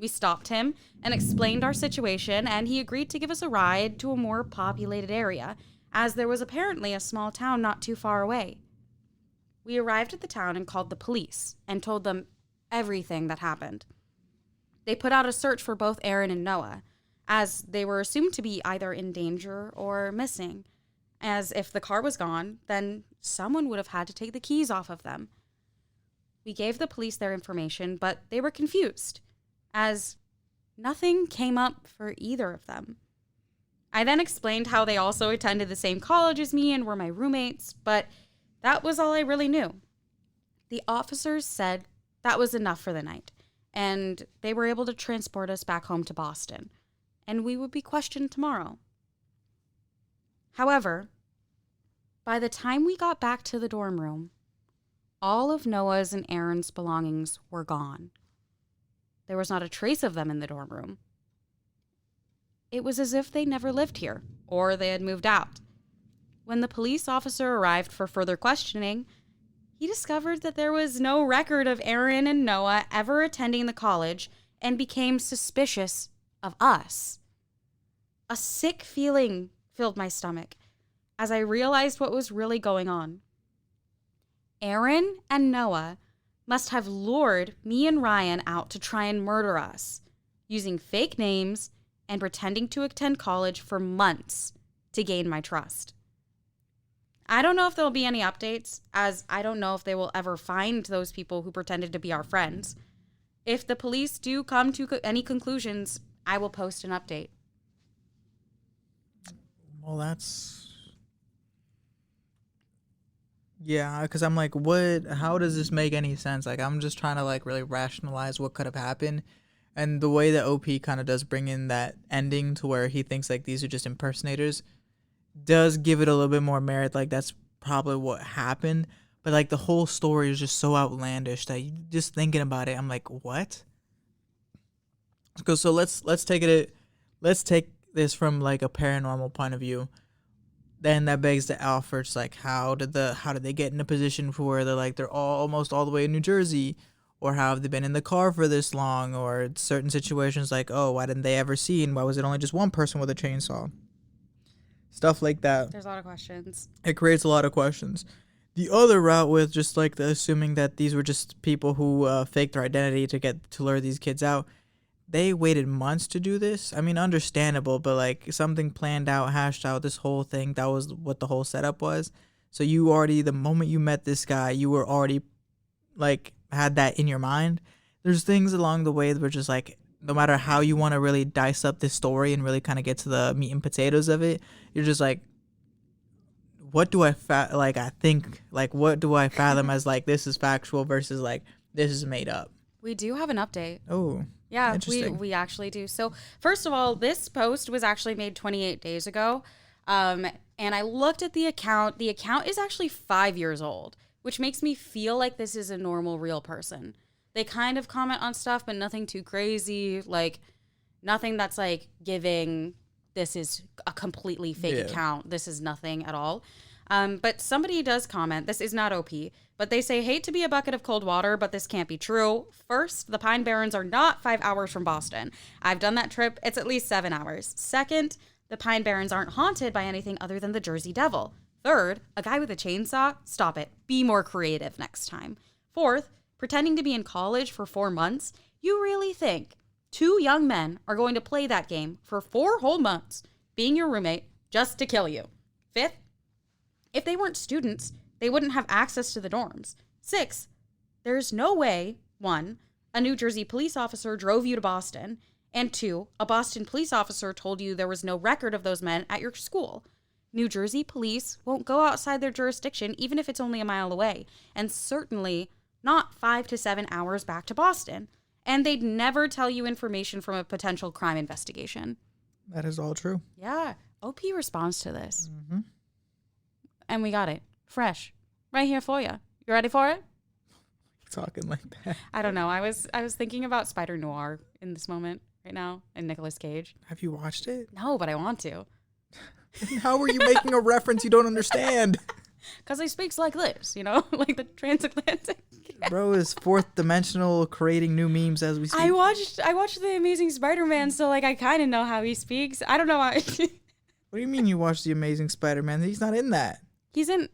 We stopped him and explained our situation, and he agreed to give us a ride to a more populated area, as there was apparently a small town not too far away. We arrived at the town and called the police and told them everything that happened. They put out a search for both Aaron and Noah, as they were assumed to be either in danger or missing, as if the car was gone, then someone would have had to take the keys off of them. We gave the police their information, but they were confused, as nothing came up for either of them. I then explained how they also attended the same college as me and were my roommates, but that was all I really knew. The officers said that was enough for the night, and they were able to transport us back home to Boston, and we would be questioned tomorrow. However, by the time we got back to the dorm room, all of Noah's and Aaron's belongings were gone. There was not a trace of them in the dorm room. It was as if they never lived here, or they had moved out. When the police officer arrived for further questioning, he discovered that there was no record of Aaron and Noah ever attending the college and became suspicious of us. A sick feeling filled my stomach as I realized what was really going on. Aaron and Noah must have lured me and Ryan out to try and murder us, using fake names and pretending to attend college for months to gain my trust. I don't know if there'll be any updates, as I don't know if they will ever find those people who pretended to be our friends. If the police do come to any conclusions, I will post an update.
Well, yeah, because I'm like, how does this make any sense? Like, I'm just trying to, like, really rationalize what could have happened. And the way that OP kind of does bring in that ending to where he thinks, like, these are just impersonators does give it a little bit more merit. Like, that's probably what happened. But, like, the whole story is just so outlandish that you just thinking about it, I'm like, what? So let's take this from, like, a paranormal point of view. Then that begs the offer. It's like, how did they get in a position for where they're almost all the way in New Jersey, or how have they been in the car for this long, or certain situations like, oh, why didn't they ever see, and why was it only just one person with a chainsaw? Stuff like that.
There's a lot of questions.
It creates a lot of questions. The other route with just like assuming that these were just people who faked their identity to lure these kids out. They waited months to do this. I mean, understandable, but like something planned out, hashed out, this whole thing, that was what the whole setup was. So you already, the moment you met this guy, you were already like had that in your mind. There's things along the way that were just like, no matter how you want to really dice up this story and really kind of get to the meat and potatoes of it, you're just like, what do I what do I fathom as like this is factual versus like this is made up?
We do have an update.
Oh,
yeah, we actually do. So first of all, this post was actually made 28 days ago. And I looked at the account. The account is actually 5 years old, which makes me feel like this is a normal, real person. They kind of comment on stuff, but nothing too crazy. Like nothing that's like giving this is a completely fake account. This is nothing at all. But somebody does comment. This is not OP, but they say, hate to be a bucket of cold water, but this can't be true. First, the Pine Barrens are not 5 hours from Boston. I've done that trip. It's at least 7 hours. Second, the Pine Barrens aren't haunted by anything other than the Jersey Devil. Third, a guy with a chainsaw? Stop it. Be more creative next time. Fourth, pretending to be in college for 4 months? You really think 2 young men are going to play that game for 4 whole months, being your roommate, just to kill you? Fifth, if they weren't students, they wouldn't have access to the dorms. 6, there's no way, 1, a New Jersey police officer drove you to Boston, and 2, a Boston police officer told you there was no record of those men at your school. New Jersey police won't go outside their jurisdiction even if it's only a mile away, and certainly not 5 to 7 hours back to Boston. And they'd never tell you information from a potential crime investigation.
That is all true.
Yeah. OP responds to this.
Mm-hmm.
And we got it. Fresh. Right here for you. You ready for it?
Talking like that.
I don't know. I was thinking about Spider Noir in this moment right now and Nicolas Cage.
Have you watched it?
No, but I want to.
How are you making a reference you don't understand?
Because he speaks like this, you know, like the transatlantic.
Bro is fourth dimensional, creating new memes as we speak.
I watched The Amazing Spider-Man, so like I kind of know how he speaks. I don't know why.
What do you mean you watched The Amazing Spider-Man? He's not in that.
He's in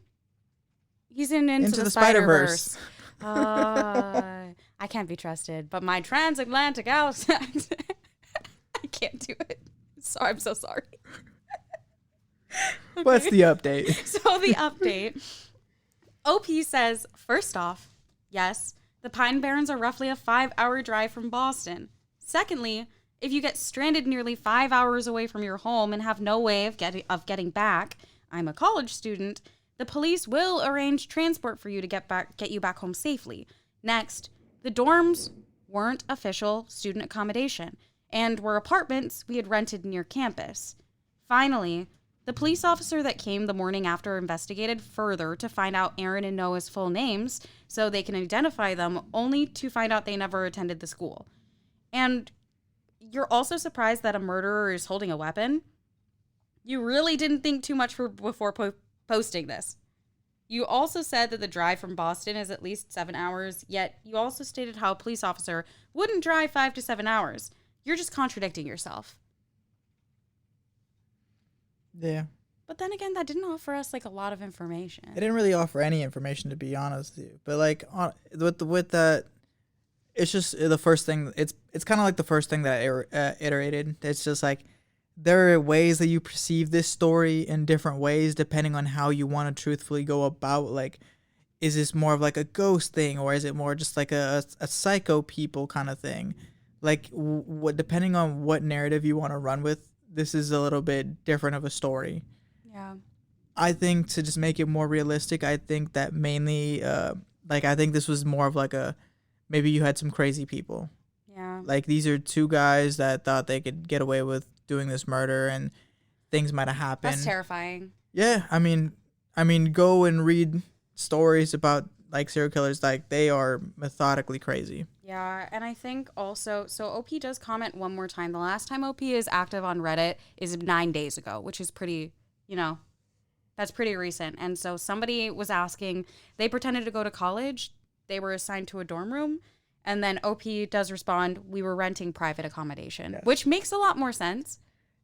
Into the Spider-Verse. I can't be trusted, but my transatlantic accent, I can't do it. So I'm so sorry.
Okay. What's the update?
So the update, OP says, first off, yes, the Pine Barrens are roughly a 5-hour drive from Boston. Secondly, if you get stranded nearly 5 hours away from your home and have no way of getting back, I'm a college student, the police will arrange transport for you to get you back home safely. Next, the dorms weren't official student accommodation and were apartments we had rented near campus. Finally, the police officer that came the morning after investigated further to find out Aaron and Noah's full names so they can identify them, only to find out they never attended the school. And you're also surprised that a murderer is holding a weapon? You really didn't think too much before posting this. You also said that the drive from Boston is at least 7 hours, yet you also stated how a police officer wouldn't drive 5 to 7 hours. You're just contradicting yourself.
Yeah.
But then again, that didn't offer us like a lot of information.
It didn't really offer any information, to be honest with you. But like with that, it's just the first thing. It's kind of like the first thing that I iterated. It's just like there are ways that you perceive this story in different ways depending on how you want to truthfully go about. Like, is this more of like a ghost thing, or is it more just like a psycho people kind of thing? Like, depending on what narrative you want to run with, this is a little bit different of a story.
Yeah.
I think to just make it more realistic, I think that mainly, I think this was more of like maybe you had some crazy people.
Yeah.
Like, these are two guys that thought they could get away with doing this murder and things might have happened.
That's terrifying.
Yeah. I mean, go and read stories about like serial killers. Like, they are methodically crazy.
Yeah, and I think also, so OP does comment one more time. The last time OP is active on Reddit is 9 days ago, which is pretty, that's pretty recent. And so somebody was asking, they pretended to go to college. They were assigned to a dorm room. And then OP does respond, we were renting private accommodation, yes. Which makes a lot more sense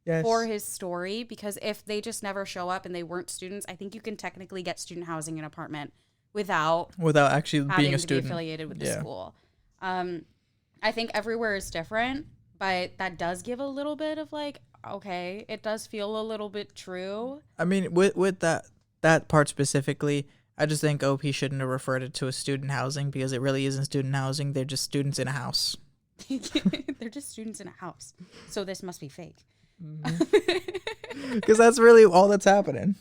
for his story, because if they just never show up and they weren't students, I think you can technically get student housing in an apartment without
actually being a student.
Be affiliated with the school. I think everywhere is different, but that does give a little bit of like, okay, it does feel a little bit true. I mean,
with that part specifically, I just think OP shouldn't have referred it to a student housing, because it really isn't student housing. They're just students in a house.
They're just students in a house. So this must be fake.
Because that's really all that's happening.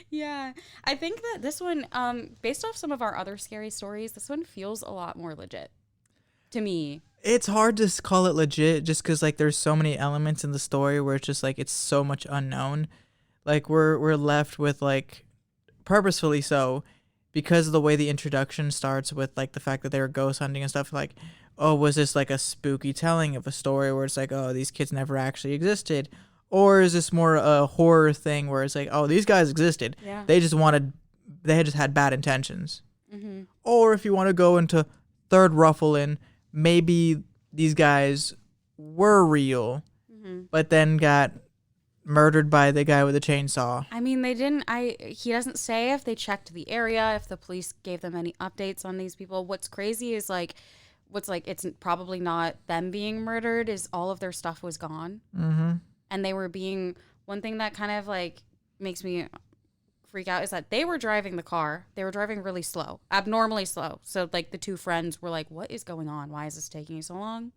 Yeah. I think that this one, based off some of our other scary stories, this one feels a lot more legit to me.
It's hard to call it legit just because like there's so many elements in the story where it's just like it's so much unknown. Like we're left with like, purposefully so, because of the way the introduction starts with like the fact that they were ghost hunting and stuff, like, oh, was this like a spooky telling of a story where it's like, oh, these kids never actually existed? Or is this more a horror thing where it's like, oh, these guys existed. Yeah. They just had bad intentions. Mm-hmm. Or if you want to go into third ruffle in, maybe these guys were real, but then got murdered by the guy with the chainsaw.
I mean, he doesn't say if they checked the area, if the police gave them any updates on these people. What's crazy is it's probably not them being murdered, is all of their stuff was gone. Mm-hmm. And they were one thing that kind of like makes me freak out is that they were driving the car. They were driving really slow, abnormally slow. So like the two friends were like, what is going on? Why is this taking you so long?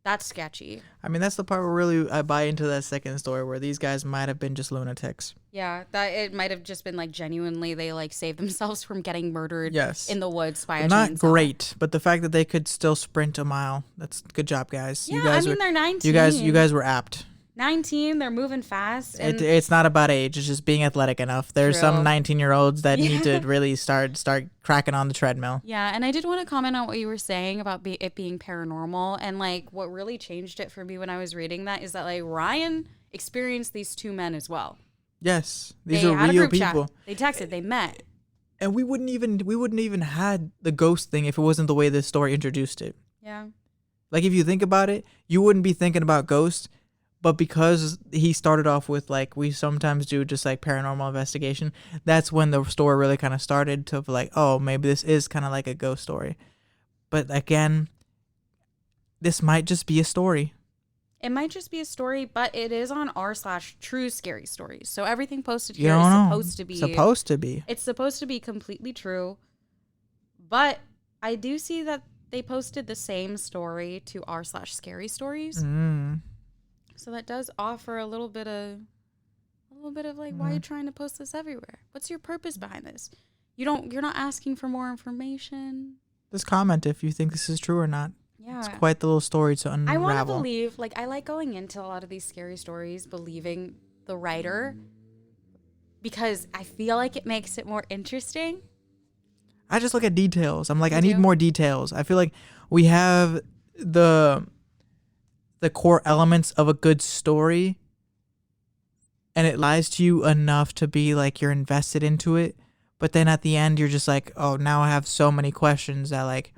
That's sketchy. I
mean, that's the part where really I buy into that second story where these guys might have been just lunatics.
Yeah, that it might have just been like genuinely they like saved themselves from getting murdered in the woods by a chainsaw.
Not great, but the fact that they could still sprint a mile, that's good job, guys.
Yeah, they're 19.
You guys were apt.
19, they're moving fast. And
it's not about age, it's just being athletic enough. There's some 19-year-olds that need to really start cracking on the treadmill.
Yeah, and I did want to comment on what you were saying about it being paranormal, and like what really changed it for me when I was reading that is that like Ryan experienced these two men as well.
Yes, these are real people.
Chat. They texted, they met.
And we wouldn't even had the ghost thing if it wasn't the way this story introduced it.
Yeah.
Like, if you think about it, you wouldn't be thinking about ghosts, but because he started off with, like, we sometimes do just, like, paranormal investigation, that's when the story really kind of started to, like, oh, maybe this is kind of like a ghost story. But, again, this might just be a story.
It might just be a story, but it is on r/true scary stories. So everything posted
You
here is
don't know.
supposed to be.
It's
supposed to be completely true. But I do see that they posted the same story to r/scary stories. So that does offer a little bit of like, why are you trying to post this everywhere? What's your purpose behind this? You're not asking for more information.
Just comment if you think this is true or not.
Yeah.
It's quite the little story to unravel.
I want to believe, like, I like going into a lot of these scary stories believing the writer because I feel like it makes it more interesting.
I just look at details. I'm like, I need more details. I feel like we have the core elements of a good story, and it lies to you enough to be like you're invested into it. But then at the end, you're just like, oh, now I have so many questions that, like,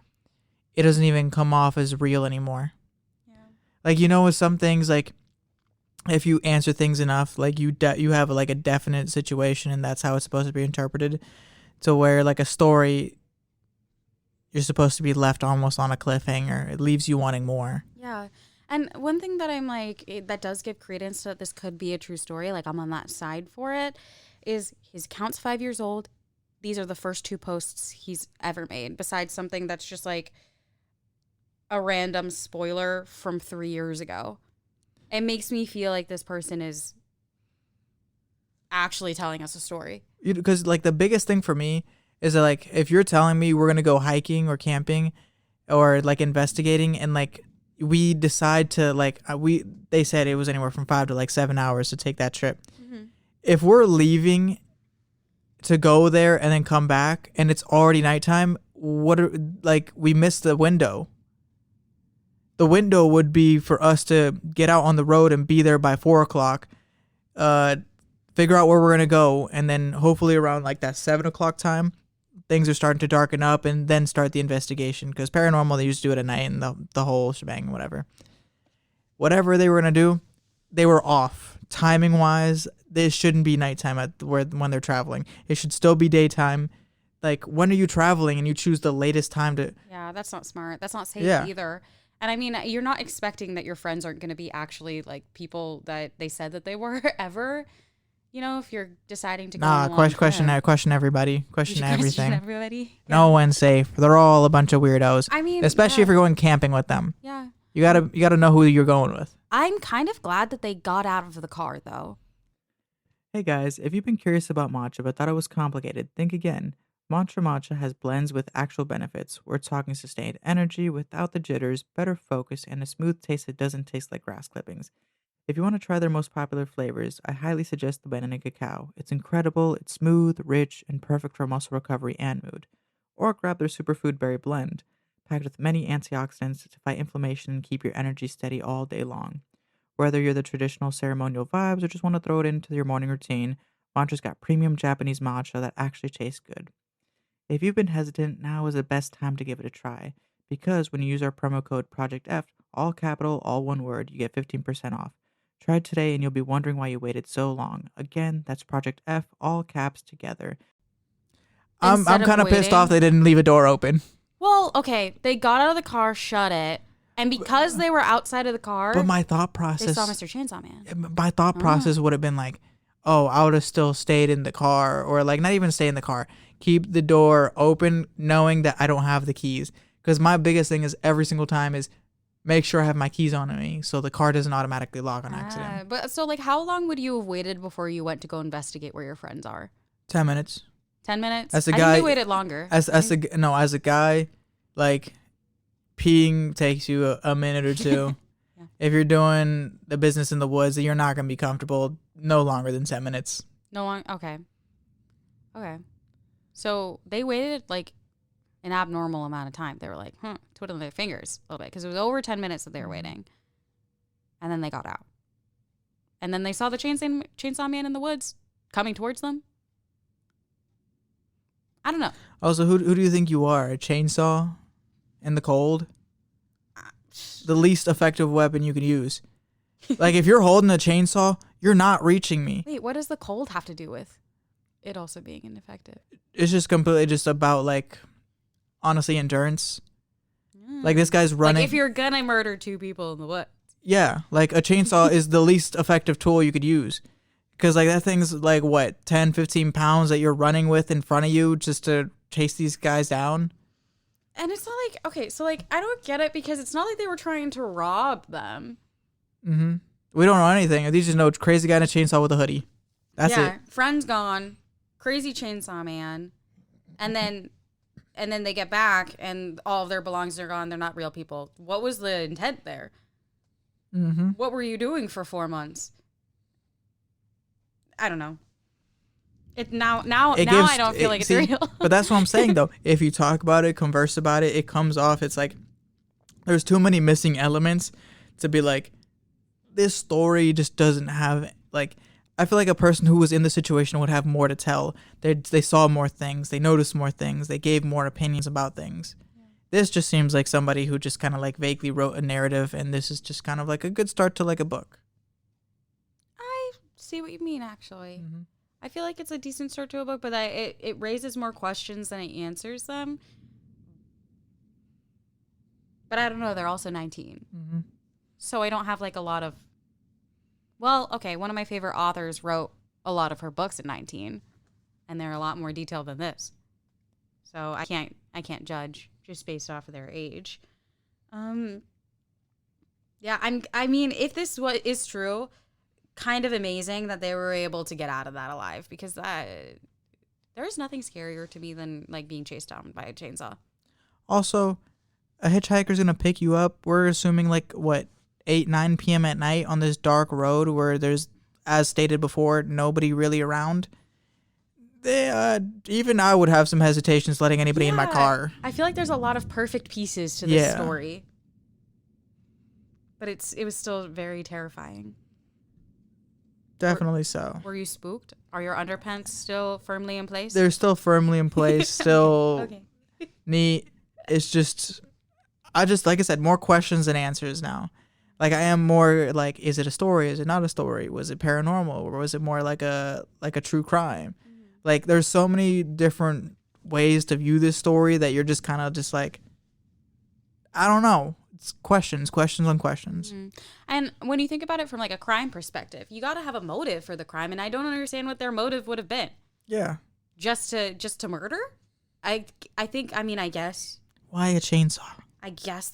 it doesn't even come off as real anymore. Yeah. Like, you know, with some things, like, if you answer things enough, like, you have, like, a definite situation, and that's how it's supposed to be interpreted, to where, like, a story, you're supposed to be left almost on a cliffhanger. It leaves you wanting more.
Yeah. And one thing that I'm like, that does give credence to that this could be a true story, like, I'm on that side for it, is his account's 5 years old. These are the first 2 posts he's ever made, besides something that's just, like, a random spoiler from 3 years ago. It makes me feel like this person is actually telling us a story.
Because, like, the biggest thing for me is that, like, if you're telling me we're going to go hiking or camping or, like, investigating, and, like, we decide to, like, they said it was anywhere from 5 to, like, 7 hours to take that trip. Mm-hmm. If we're leaving to go there and then come back and it's already nighttime, we missed the window. The window would be for us to get out on the road and be there by 4 o'clock, figure out where we're going to go, and then hopefully around, like, that 7 o'clock time, things are starting to darken up, and then start the investigation. Because paranormal, they used to do it at night and the whole shebang, whatever they were going to do, they were off. Timing-wise, this shouldn't be nighttime when they're traveling. It should still be daytime. Like, when are you traveling and you choose the latest time to...
Yeah, that's not smart. That's not safe either. And I mean, you're not expecting that your friends aren't going to be actually, like, people that they said that they were ever. You know, if you're deciding to go on a long
question
trip.
Question everybody. Question everything.
Everybody. Yeah.
No one's safe. They're all a bunch of weirdos.
I mean,
especially if you're going camping with them.
Yeah.
You gotta know who you're going with.
I'm kind of glad that they got out of the car, though.
Hey guys, if you've been curious about matcha but thought it was complicated, think again. Matcha has blends with actual benefits. We're talking sustained energy without the jitters, better focus, and a smooth taste that doesn't taste like grass clippings. If you want to try their most popular flavors, I highly suggest the banana cacao. It's incredible, it's smooth, rich, and perfect for muscle recovery and mood. Or grab their superfood berry blend, packed with many antioxidants to fight inflammation and keep your energy steady all day long. Whether you're the traditional ceremonial vibes or just want to throw it into your morning routine, Matcha's got premium Japanese matcha that actually tastes good. If you've been hesitant, now is the best time to give it a try, because when you use our promo code PROJECTF, all capital, all one word, you get 15% off. Try it today and you'll be wondering why you waited so long. Again, that's Project F, all caps together. I'm kind of pissed off they didn't leave a door open.
Well, okay, they got out of the car, shut it, and because they were outside of the car,
but my thought process,
they saw Mr. Chainsaw Man.
My thought process would have been like, oh, I would have still stayed in the car, or like not even stay in the car, keep the door open, knowing that I don't have the keys. Because my biggest thing is every single time is make sure I have my keys on me so the car doesn't automatically lock on accident.
But so, like, how long would you have waited before you went to go investigate where your friends are?
10 minutes.
10 minutes?
As a
I
guy,
think they waited longer.
As a guy, like, peeing takes you a minute or two. Yeah. If you're doing the business in the woods, you're not going to be comfortable no longer than 10 minutes.
No long. Okay. So they waited like an abnormal amount of time. They were like, twiddling their fingers a little bit because it was over 10 minutes that they were waiting. And then they got out. And then they saw the chainsaw man in the woods coming towards them. I don't know.
Also, who do you think you are? A chainsaw in the cold? The least effective weapon you can use. Like, if you're holding a chainsaw, you're not reaching me.
Wait, what does the cold have to do with it also being ineffective?
It's just completely just about, like, honestly, endurance. Like, this guy's running.
Like, if you're gonna murder 2 people in the woods.
Yeah, like, a chainsaw is the least effective tool you could use. Because, like, that thing's, like, what, 10, 15 pounds that you're running with in front of you just to chase these guys down?
And it's not like, okay, so, like, I don't get it because it's not like they were trying to rob them.
Mm-hmm. We don't know anything. They just know crazy guy in a chainsaw with a hoodie. That's it.
Friend's gone. Crazy chainsaw man. And then they get back and all of their belongings are gone. They're not real people. What was the intent there?
Mm-hmm.
What were you doing for 4 months? I don't know. Now I don't feel like it's real.
But that's what I'm saying, though. If you talk about it, converse about it, it comes off. It's like there's too many missing elements to be like, this story just doesn't have, like, I feel like a person who was in the situation would have more to tell. They saw more things. They noticed more things. They gave more opinions about things. Yeah. This just seems like somebody who just kind of like vaguely wrote a narrative, and this is just kind of like a good start to like a book.
I see what you mean, actually.
Mm-hmm.
I feel like it's a decent start to a book, but it raises more questions than it answers them. But I don't know. They're also 19.
Mm-hmm. So
I don't have like a lot of... Well, okay, one of my favorite authors wrote a lot of her books at 19, and they're a lot more detailed than this. So I can't judge just based off of their age. Yeah, I mean, if this is true, kind of amazing that they were able to get out of that alive, because there's nothing scarier to me than like being chased down by a chainsaw.
Also, a hitchhiker's gonna pick you up. We're assuming like what, 8, 9 p.m. at night on this dark road where there's, as stated before, nobody really around. Even I would have some hesitations letting anybody in my car.
I feel like there's a lot of perfect pieces to this story. But it was still very terrifying.
Definitely so.
Were you spooked? Are your underpants still firmly in place?
They're still firmly in place. Still
okay.
Neat. It's just, like I said, more questions than answers now. Like, I am more like, is it a story? Is it not a story? Was it paranormal? Or was it more like a true crime? Mm-hmm. Like, there's so many different ways to view this story that you're just kind of just like, I don't know. It's questions on questions.
Mm-hmm. And when you think about it from like a crime perspective, you got to have a motive for the crime. And I don't understand what their motive would have been.
Yeah.
Just to murder? I guess.
Why a chainsaw?
I guess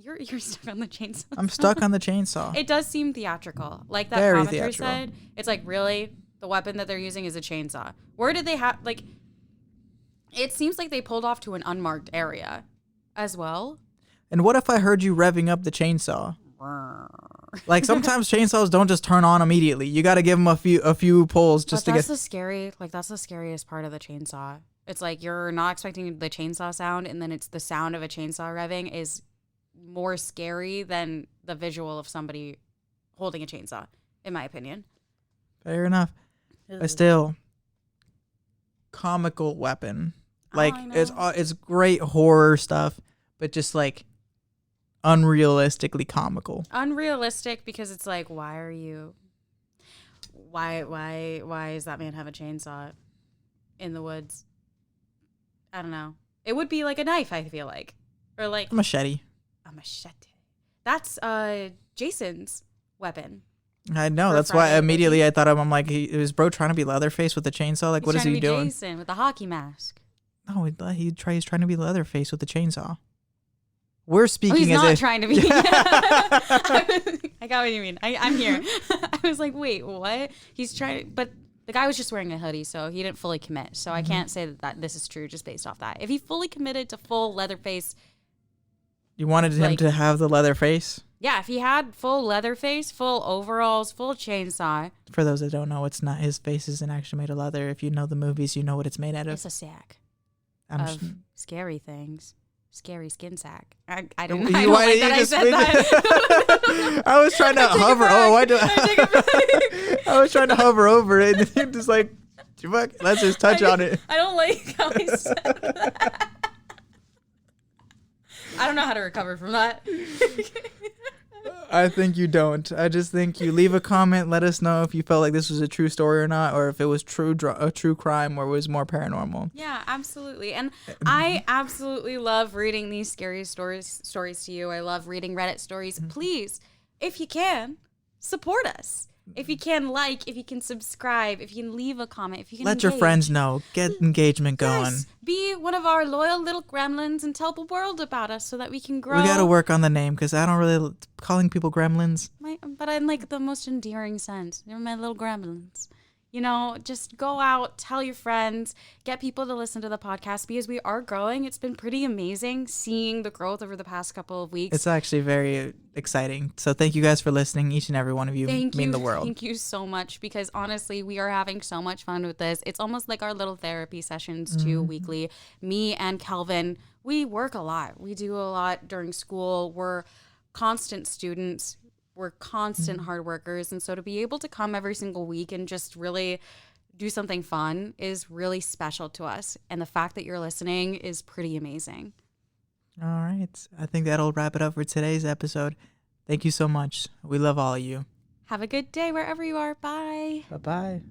you're stuck on the chainsaw.
I'm stuck on the chainsaw.
It does seem theatrical. Like that
Very
commenter
theatrical.
said, it's like, really? The weapon that they're using is a chainsaw. Where did they have, like, it seems like they pulled off to an unmarked area as well.
And what if I heard you revving up the chainsaw? Like, sometimes chainsaws don't just turn on immediately. You got to give them a few pulls just to get.
That's the scariest part of the chainsaw. It's like you're not expecting the chainsaw sound, and then it's the sound of a chainsaw revving is more scary than the visual of somebody holding a chainsaw, in my opinion.
Fair enough.
Ugh.
But still, comical weapon. Like, it's great horror stuff, but just like unrealistically comical.
Unrealistic because it's like, why does that man have a chainsaw in the woods? I don't know. It would be like a knife, I feel like. Or like
a machete.
A machete. That's Jason's weapon.
I know. That's why immediately I thought I'm like, is bro trying to be Leatherface with a chainsaw? Like, what is he doing?
Jason with a hockey mask.
No, he's trying to be Leatherface with a chainsaw. We're speaking
he's
as
not
if
trying to be. I got what you mean. I'm here. I was like, wait, what? He's trying, but the guy was just wearing a hoodie, so he didn't fully commit. So I can't say that this is true just based off that. If he fully committed to full Leatherface,
you wanted him to have the Leatherface.
Yeah, if he had full Leatherface, full overalls, full chainsaw.
For those that don't know, it's not, his face isn't actually made of leather. If you know the movies, you know what it's made out of.
It's a sack of scary things. Scary skin sack. I don't like that I said that.
I was trying to hover. I was trying to hover over it, and you just like Let's just touch on it.
I don't like how I said that. I don't know how to recover from that.
I think you don't. I just think you leave a comment. Let us know if you felt like this was a true story or not, or if it was a true crime or was more paranormal.
Yeah, absolutely. And I absolutely love reading these scary stories to you. I love reading Reddit stories. Please, if you can, support us. If you can if you can subscribe, if you can leave a comment, if you can
let your friends know. Get engagement going.
Yes, be one of our loyal little gremlins and tell the world about us so that we can grow.
We got to work on the name because I don't really calling people gremlins.
But in like the most endearing sense. They're my little gremlins. You know, just go out, tell your friends, get people to listen to the podcast because we are growing. It's been pretty amazing seeing the growth over the past couple of weeks.
It's actually very exciting. So thank you guys for listening. Each and every one of you mean the world.
Thank you so much because honestly, we are having so much fun with this. It's almost like our little therapy sessions too, weekly. Me and Calvin, we work a lot. We do a lot during school. We're constant students. We're constant hard workers. And so to be able to come every single week and just really do something fun is really special to us. And the fact that you're listening is pretty amazing.
All right. I think that'll wrap it up for today's episode. Thank you so much. We love all of you.
Have a good day wherever you are. Bye.
Bye-bye.